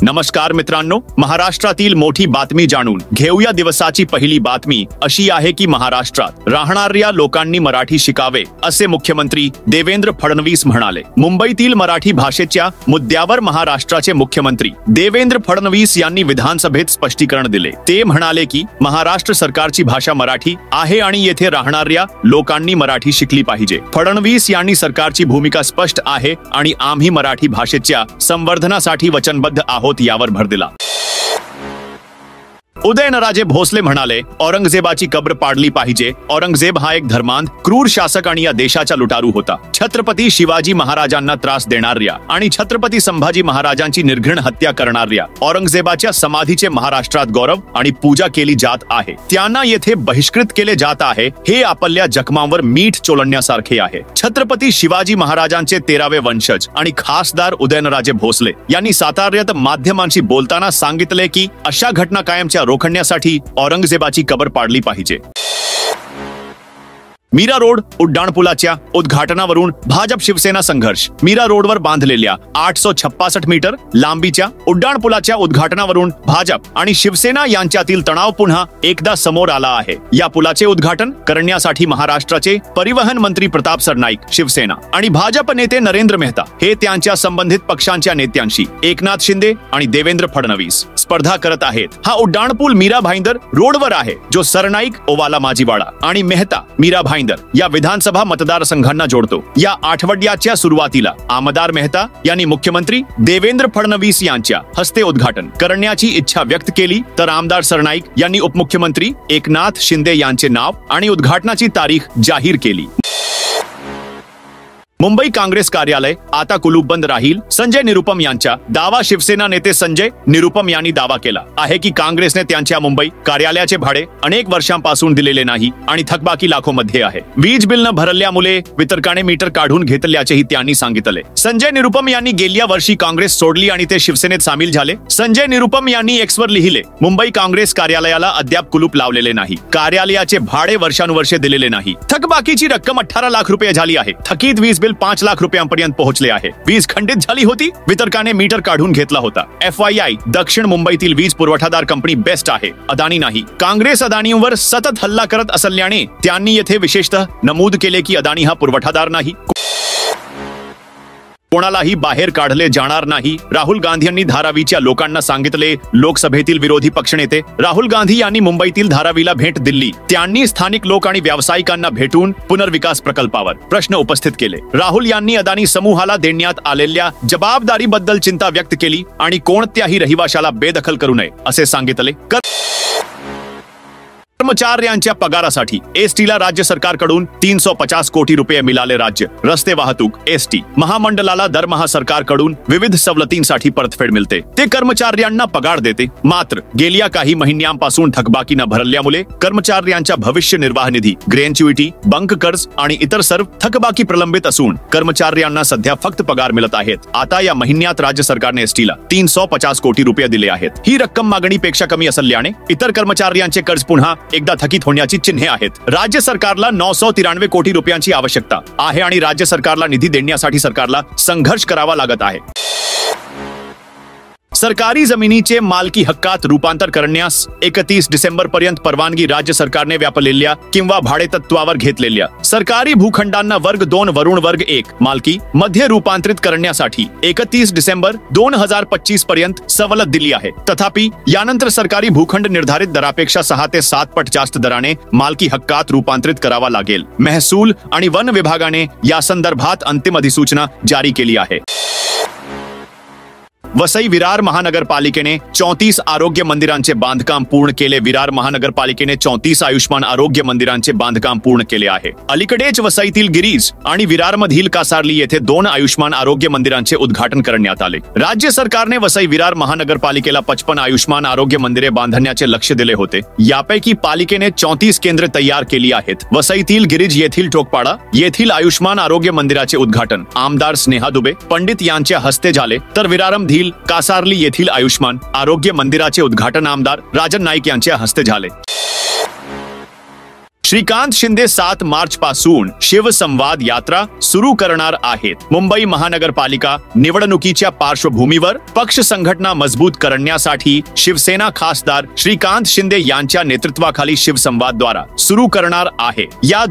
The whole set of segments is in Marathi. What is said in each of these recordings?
नमस्कार मित्रांनो, महाराष्ट्रातील मोठी बातमी जाणून घेऊया. दिवसाची पहिली बातमी अशी आहे की महाराष्ट्रात राहणाऱ्या लोकांनी मराठी शिकावे असे मुख्यमंत्री देवेंद्र फडणवीस म्हणाले. मुंबईतील मराठी भाषेच्या मुद्द्यावर महाराष्ट्राचे मुख्यमंत्री देवेंद्र फडणवीस यांनी विधानसभेत स्पष्टीकरण दिले. ते म्हणाले की महाराष्ट्र सरकारची भाषा मराठी आहे आणि येथे राहणाऱ्या लोकांनी मराठी शिकली पाहिजे. फडणवीस यांनी सरकारची भूमिका स्पष्ट आहे आणि आम्ही मराठी भाषेच्या संवर्धनासाठी वचनबद्ध आहोत यावर भर दिला. उदयनराजे भोसले म्हणाले, औरंगजेबाची कब्र पाडली पाहिजे. औरंगजेब हा एक धर्मांध, क्रूर शासक आणि या देशाचा लुटारू होता. छत्रपती शिवाजी महाराजांना त्रास देणाऱ्या आणि छत्रपती संभाजी महाराजांची निर्घृण हत्या करणाऱ्या औरंगजेबाच्या समाधीचे महाराष्ट्रात गौरव आणि पूजा केली जात आहे. त्यांना येथे बहिष्कृत केले जात आहे. हे आपल्या जखमांवर मीठ चोळण्यासारखे आहे. छत्रपती शिवाजी महाराजांचे 13वे वंशज आणि खासदार उदयनराजे भोसले यांनी साताऱ्यात माध्यमांशी बोलताना सांगितले की अशा घटना कायमच्या रोखण्यासाठी औरंगजेबाची कबर पाडली पाहिजे. मीरा रोड उड्डाणपुलाच्या उद्घाटनावरून भाजप शिवसेना संघर्ष. मीरा रोडवर बांधलेल्या 866 मीटर लांबीच्या उड्डाणपुलाच्या उद्घाटनावरून भाजप आणि शिवसेना यांच्यातील तणाव पुन्हा एकदा समोर आला आहे. या पुलाचे उद्घाटन करण्यासाठी महाराष्ट्राचे परिवहन मंत्री प्रताप सरनाईक शिवसेना आणि भाजप नेते नरेंद्र मेहता हे त्यांच्या संबंधित पक्षांच्या नेत्यांशी एकनाथ शिंदे आणि देवेंद्र फडणवीस स्पर्धा करत आहेत. हा उड्डाणपूल मीरा भाईंदर रोडवर आहे, जो सरनाईक ओवाला माजीवाडा आणि मेहता मीरा भाईंदर या विधानसभा मतदारसंघांना जोडतो. या आठवड्याच्या सुरुवातीला आमदार मेहता यांनी मुख्यमंत्री देवेंद्र फडणवीस यांच्या हस्ते उद्घाटन करण्याची इच्छा व्यक्त केली, तर आमदार सरनाईक यांनी उपमुख्यमंत्री एकनाथ शिंदे यांचे नाव आणि उद्घाटनाची तारीख जाहीर केली. मुंबई काँग्रेस कार्यालय आता कुलूपबंद राहील. संजय निरुपम यांचा दावा. शिवसेना नेते संजय निरुपम यांनी दावा केला आहे की काँग्रेसने त्यांच्या मुंबई कार्यालयाचे भाडे अनेक वर्षांपासून दिलेले नाही आणि थकबाकी लाखोमध्ये आहे. वीज बिल न भरल्यामुळे वितरकाने मीटर काढून घेतल्याचेही त्यांनी सांगितले. संजय निरुपम यांनी गेल्या वर्षी काँग्रेस सोडली आणि ते शिवसेनेत सामील झाले. संजय निरुपम यांनी एक्सवर लिहिले, मुंबई काँग्रेस कार्यालयाला अद्याप कुलूप लावलेले नाही. कार्यालयाचे भाडे वर्षानुवर्षे दिलेले नाही. थकबाकीची रक्कम 18 लाख रुपये झाली आहे. थकीत वीज बिल 5 लाख रुपयांपर्यंत पोहोचले आहे. वीज खंडित झाली होती. वितरकाने मीटर काढून घेतला होता. FYI, दक्षिण मुंबईतील वीज पुरवठादार कंपनी बेस्ट आहे, अदानी नाही. काँग्रेस अदानीवर सतत हल्ला करत असल्याने त्यांनी येथे विशेषतः नमूद केले की अदानी हा पुरवठादार नाही. कोणालाही बाहेर काढले जाणार नाही, राहुल गांधी यांनी धारावीच्या लोकांना सांगितले. लोकसभेतील विरोधी पक्षनेते राहुल गांधी यांनी मुंबईतील धारावीला भेट दिली. त्यांनी स्थानिक लोक आणि व्यावसायिकांना भेटून पुनर्विकास प्रकल्पावर प्रश्न उपस्थित केले. राहुल यांनी अदानी समूहाला देण्यात आलेल्या जबाबदारीबद्दल चिंता व्यक्त केली आणि कोणत्याही रहिवाशाला बेदखल करू नये असे सांगितले. कर्मचाऱ्यांच्या पगारासाठी एसटीला राज्य सरकारकडून 350 कोटी रुपये मिळाले. राज्य रस्ते वाहतूक एसटी महामंडळाला दरमहा सरकारकडून विविध सवलतींसाठी परतफेड मिळते. ते कर्मचाऱ्यांना पगार देते. मात्र गेल्या काही महिन्यांपासून थकबाकी न भरल्यामुळे कर्मचाऱ्यांच्या भविष्य निर्वाह निधी, ग्रॅच्युइटी, बंक कर्ज आणि इतर सर्व थकबाकी प्रलंबित असून कर्मचाऱ्यांना सध्या फक्त पगार मिळत आहेत. आता या महिन्यात राज्य सरकारने एसटीला 350 कोटी रुपये दिले आहेत. ही रक्कम मागणीपेक्षा कमी असल्याने इतर कर्मचाऱ्यांचे कर्ज पुन्हा एकदा थकीत होण्याची चिन्हे आहेत. राज्य सरकारला 993 कोटी रुपयांची आवश्यकता आहे आणि राज्य सरकारला निधी देण्यासाठी सरकारला संघर्ष करावा लागत आहे. सरकारी जमिनीचे मालकी हक्कात रूपांतर करण्यास 31 डिसेंबर पर्यंत परवानगी. राज्य सरकारने व्यापलेल्या किंवा भाडेतत्वावर घेतलेल्या सरकारी भूखंडांना वर्ग 2 वरून वर्ग 1 मालकी मध्ये रूपांतरित करण्यासाठी 31 डिसेंबर 2025 पर्यंत सवलत दिली आहे. तथापि यानंतर सरकारी भूखंड निर्धारित दरापेक्षा 6 ते 7 पट जास्त दराने मालकी हक्कात रूपांतरित करावा लागेल. महसूल आणि वन विभागाने या संदर्भात अंतिम अधिसूचना जारी केली आहे. वसई विरार महानगरपालिकेने 34 आरोग्य मंदिरांचे बांधकाम पूर्ण केले. विरार महानगरपालिकेने 34 आयुष्मान आरोग्य मंदिरांचे बांधकाम पूर्ण केले आहे. अलीकडेच वसईतील गिरीज आणि विरारमधील कासार्ली येथे 2 आयुष्मान आरोग्य मंदिरांचे उद्घाटन करण्यात आले. राज्य सरकारने वसई विरार महानगरपालिकेला 55 आयुष्मान आरोग्य मंदिरे बांधण्याचे लक्ष दिले होते. यापैकी पालिकेने 34 केंद्रे तयार केली आहेत. वसईतील गिरीज येथील टोकपाडा येथील आयुष्मान आरोग्य मंदिराचे उद्घाटन आमदार स्नेहा दुबे पंडित यांच्या हस्ते झाले, तर विरारमधील कासार्ली येथील आयुष्मान आरोग्य मंदिराचे उद्घाटन आमदार राजन नाईक यांच्या हस्ते झाले. श्रीकांत शिंदे 7 मार्च पासून शिवसंवाद यात्रा सुरू करणार आहेत. मुंबई महानगरपालिका निवडणुकीच्या पार्श्वभूमीवर पक्ष संघटना मजबूत करण्यासाठी शिवसेना खासदार श्रीकांत शिंदे यांच्या नेतृत्वाखाली शिवसंवादद्वारा सुरू करणार आहे. या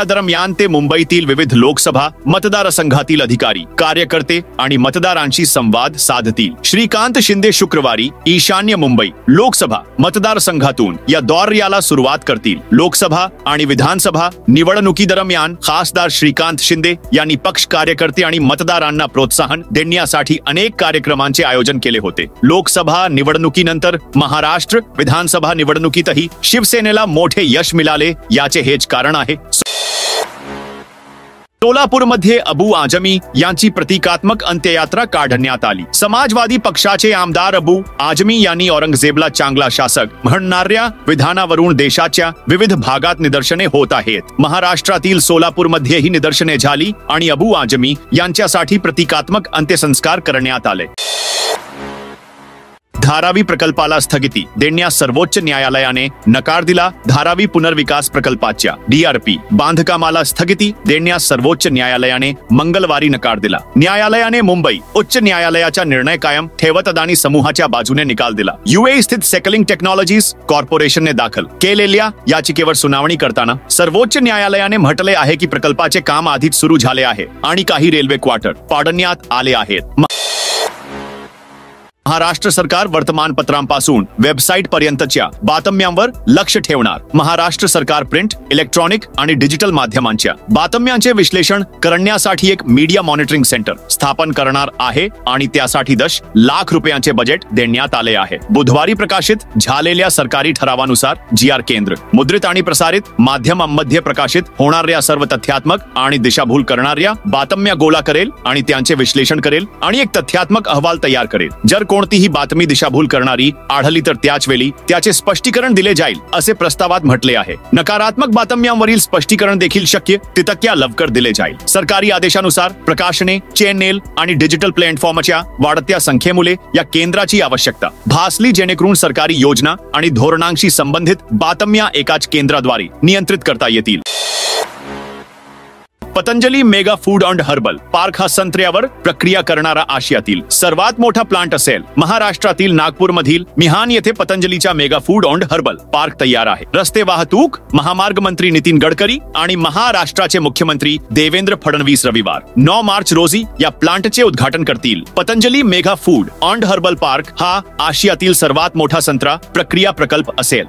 दरम्यान ते मुंबईतील विविध लोकसभा मतदारसंघातील अधिकारी, कार्यकर्ते आणि मतदारांशी संवाद साधतील. श्रीकांत शिंदे शुक्रवारी ईशान्य मुंबई लोकसभा मतदारसंघातून या दौऱ्याला सुरुवात करतील. लोकसभा आणि विधानसभा निवडणुकीदरम्यान खासदार श्रीकांत शिंदे यांनी पक्ष कार्यकर्ते आणि मतदारांना प्रोत्साहन देण्यासाठी अनेक कार्यक्रमांचे आयोजन केले होते. लोकसभा निवडणुकीनंतर महाराष्ट्र विधानसभा निवडणुकीतही शिवसेनेला मोठे यश मिळाले, याचे हेच कारण आहे. सोलापूरमध्ये अबू आझमी यांची प्रतिकात्मक अंत्ययात्रा काढण्यात आली. समाजवादी पक्षाचे आमदार अबू आझमी यांनी औरंगजेबला चांगला शासक म्हणणाऱ्या विधानावरून देशाच्या विविध भागात निदर्शने होत आहेत. महाराष्ट्रातील सोलापूरमध्ये ही निदर्शने झाली आणि अबू आझमी यांच्यासाठी प्रतिकात्मक अंत्यसंस्कार करण्यात आले. धारावी प्रकल्पाला स्थगिती देण्यास सर्वोच्च न्यायालयाने नकार दिला. धारावी पुनर्विकास प्रकल्पाच्या DRP बांधकामाला स्थगिती देण्यास सर्वोच्च न्यायालयाने मंगळवारी नकार दिला. न्यायालयाने मुंबई उच्च न्यायालयाचा निर्णय कायम ठेवत अदानी समूहाच्या बाजूने निकाल दिला. UAE स्थित सेकलिंग टेक्नॉलॉजीज कॉर्पोरेशनने दाखल केलेल्या याचिकेवर सुनावणी करताना सर्वोच्च न्यायालयाने म्हटले आहे की प्रकल्पाचे काम आधीच सुरू झाले आहे आणि काही रेल्वे क्वार्टर पाडण्यात आले आहेत. महाराष्ट्र सरकार वर्तमानपत्रांपासून वेबसाईट पर्यंतच्या बातम्यांवर लक्ष ठेवणार. महाराष्ट्र सरकार प्रिंट, इलेक्ट्रॉनिक आणि डिजिटल माध्यमांच्या बातम्यांचे विश्लेषण करण्यासाठी एक मीडिया मॉनिटरिंग सेंटर स्थापन करणार आहे आणि त्यासाठी 10 लाख रुपयांचे बजेट देण्यात आले आहे. बुधवारी प्रकाशित झालेल्या सरकारी ठरावानुसार GR केंद्र मुद्रित आणि प्रसारित माध्यमांमध्ये प्रकाशित होणाऱ्या सर्व तथ्यात्मक आणि दिशाभूल करणाऱ्या बातम्या गोळा करेल आणि त्यांचे विश्लेषण करेल आणि एक तथ्यात्मक अहवाल तयार करेल. जर कोणतीही बातमी दिशाभूल करणारी आढळली तर त्याच वेळी त्याचे स्पष्टीकरण दिले जाईल, असे प्रस्तावात म्हटले आहे. नकारात्मक बातम्यांवरील स्पष्टीकरण देखील शक्य तितक्या लवकर दिले जाईल. सरकारी आदेशानुसार प्रकाशने, चॅनेल आणि डिजिटल प्लॅटफॉर्मच्या वाढत्या संख्येमुळे या केंद्राची आवश्यकता भासली, जेणेकरून सरकारी योजना आणि धोरणांशी संबंधित बातम्या एकाच केंद्राद्वारे नियंत्रित करता येतील. Patanjali mega food and herbal park हा संत्र्यावर प्रक्रिया करणारा आशियातील सर्वात मोठा प्लांट असेल. महाराष्ट्रातील नागपूरमधील मिहान येथे पतंजलीचा mega food and herbal park तयार आहे. रस्ते वाहतूक महामार्ग मंत्री नितीन गडकरी आणि महाराष्ट्राचे मुख्यमंत्री देवेंद्र फडणवीस रविवार 9 मार्च रोजी या प्लांटचे उद्घाटन करतील. Patanjali mega food and herbal park हा आशियातील सर्वात मोठा संत्रा प्रक्रिया प्रकल्प असेल.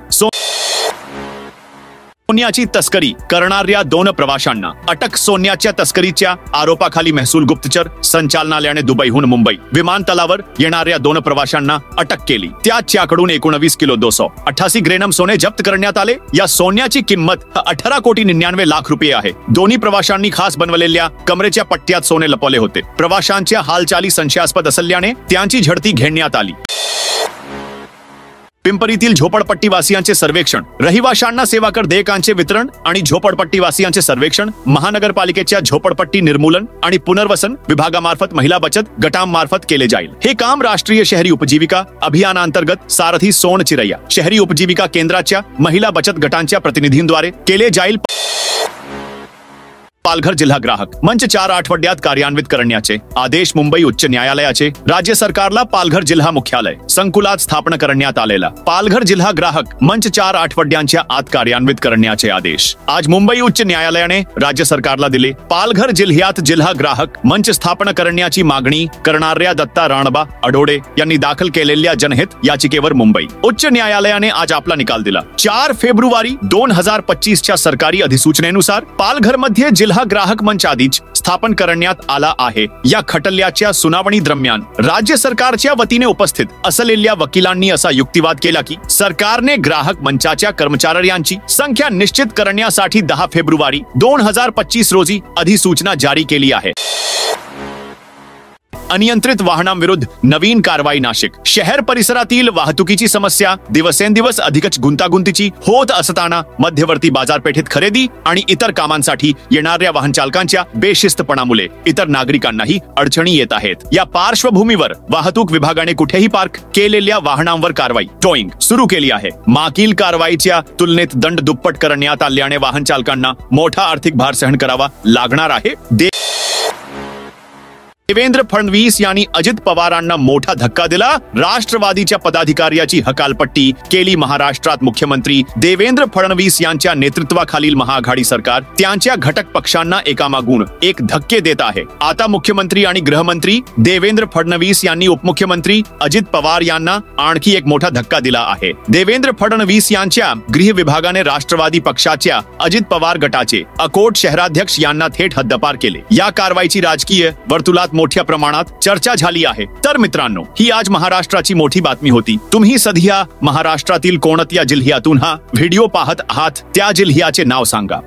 सोन्याची तस्करी करणाऱ्या 2 प्रवाशांना अटक. सोन्याच्या तस्करीच्या आरोपाखाली महसूल गुप्तचर संचालनालयाने दुबईहून मुंबई विमानतळावर येणाऱ्या 2 प्रवाशांना अटक केली. त्याच्याकडून 19 किलो 288 ग्रॅम सोने जप्त करण्यात आले. या सोन्याची किंमत 18 कोटी 99 लाख रुपये आहे. दोन्ही प्रवाशांनी खास बनवलेल्या कमरेच्या पट्ट्यात सोने लपवले होते. प्रवाशांच्या हालचाली संशयास्पद असल्याने त्यांची झडती घेण्यात आली. पिंपरीतील झोपडपट्टीवासियांचे सर्वेक्षण, रहिवाशांना सेवा कर देयकांचे वितरण आणि झोपडपट्टीवासियांचे सर्वेक्षण महानगरपालिकेच्या झोपडपट्टी निर्मूलन आणि पुनर्वसन विभागामार्फत महिला बचत गटांमार्फत केले जाईल. हे काम राष्ट्रीय शहरी उपजीविका अभियानांतर्गत सारथी सोनचिरैया शहरी उपजीविका केंद्राच्या महिला बचत गटांच्या प्रतिनिधींद्वारे केले जाईल. पालघर जिल्हा ग्राहक मंच 4 आठवड्यात कार्यान्वित करण्याचे आदेश. मुंबई उच्च न्यायालयाचे राज्य सरकारला पालघर जिल्हा मुख्यालय संकुलात स्थापन करण्यात आलेला पालघर जिल्हा ग्राहक मंच 4 आठवड्यांच्या आत कार्यान्वित करण्याचे आदेश आज मुंबई उच्च न्यायालयाने राज्य सरकारला दिले. पालघर जिल्ह्यात जिल्हा ग्राहक मंच स्थापन करण्याची मागणी करणाऱ्या दत्ता राणबा अडोडे यांनी दाखल केलेल्या जनहित याचिकेवर मुंबई उच्च न्यायालयाने आज आपला निकाल दिला. 4 फेब्रुवारी 2025च्या सरकारी अधिसूचनेनुसार पालघरमध्ये जिल्हा ग्राहक मंच आधीच स्थापन करण्यात आला आहे. या खटल्याच्या सुनावणी दरम्यान राज्य सरकारच्या वतीने उपस्थित असलेल्या वकिलांनी असा युक्तिवाद केला की सरकारने ग्राहक मंचाच्या कर्मचाऱ्यांची संख्या निश्चित करण्यासाठी 10 फेब्रुवारी 2025 रोजी अधिसूचना जारी केली आहे. अनियंत्रित वाहनांविरुद्ध नवीन कारवाई नाशिक. शहर परिसरातील वाहतुकीची समस्या दिवसेंदिवस अधिकच गुंतागुंतीची होत असताना मध्यवर्ती बाजारपेठेत खरेदी आणि इतर कामांसाठी येणाऱ्या वाहन चालकांच्या बेशिस्तपणामुळे इतर नागरिकांनाही अडचणी येत आहेत. या पार्श्वभूमीवर वाहतूक विभागाने कुठेही पार्क केलेल्या वाहनांवर कारवाई टोईंग सुरू केली आहे. मागील कारवाईच्या तुलनेत दंड दुप्पट करण्यात आल्याने वाहन चालकांना मोठा आर्थिक भार सहन करावा लागणार आहे. देवेंद्र फडणवीस यांनी अजित पवारांना मोठा धक्का दिला. राष्ट्रवादीच्या पदाधिकाऱ्याची हकालपट्टी केली. महाराष्ट्रात मुख्यमंत्री देवेंद्र फडणवीस यांच्या नेतृत्वाखालील महाआघाडी सरकार त्यांच्या घटक पक्षांना एकामागून एक धक्के देत आहे. आता मुख्यमंत्री आणि गृहमंत्री देवेंद्र फडणवीस यांनी उपमुख्यमंत्री अजित पवार यांना आणखी एक मोठा धक्का दिला आहे. देवेंद्र फडणवीस यांच्या गृह विभागाने राष्ट्रवादी पक्षाच्या अजित पवार गटाचे अकोट शहराध्यक्ष यांना थेट हद्दपार केले. या कारवाईची राजकीय वर्तुळात मोठ्या प्रमाणात चर्चा झाली आहे. तर मित्रांनो, ही आज महाराष्ट्राची मोठी बातमी होती. तुम्ही सध्या महाराष्ट्रातील कोणत्या जिल्ह्यातून हा व्हिडिओ पाहत आहात त्या जिल्ह्याचे नाव सांगा.